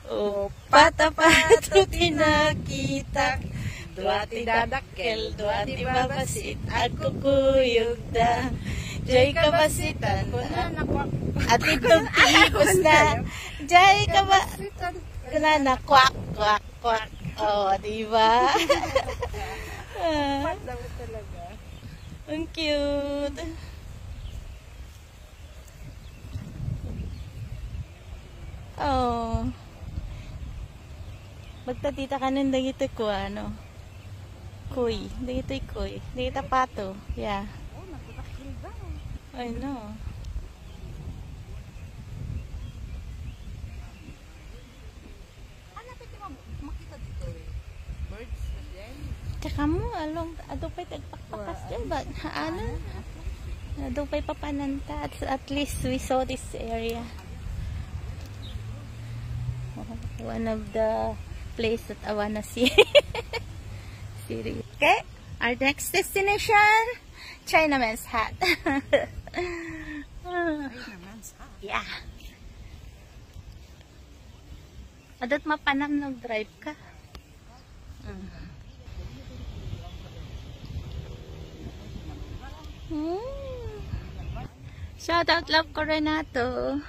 O pata-pato tinakita, duwati dadakkel, duwati babasit, at kukuyog da. Jay kabasitan, at itong tipos na. Jay kabasitan, na kwak, kwak, kwak. O, diba? Ang cute. Oh. Magtatita ka nun dagito ko, ano? Kuy. Dagito'y kuy. Dagito pato. Yeah. Oh, nagpatakil ba? I know. Ano pwede makita dito eh? Birds again? Tsaka mo, along, adupay tagpakpakas dyan ba? Ano? Adupay papananta. At least we saw this area. One of the place that I wanna see. Okay, our next destination, Chinaman's Hat. Chinaman's Hat? Yeah. Adot mapanam nag-drive ka. Shout out Love Corenato.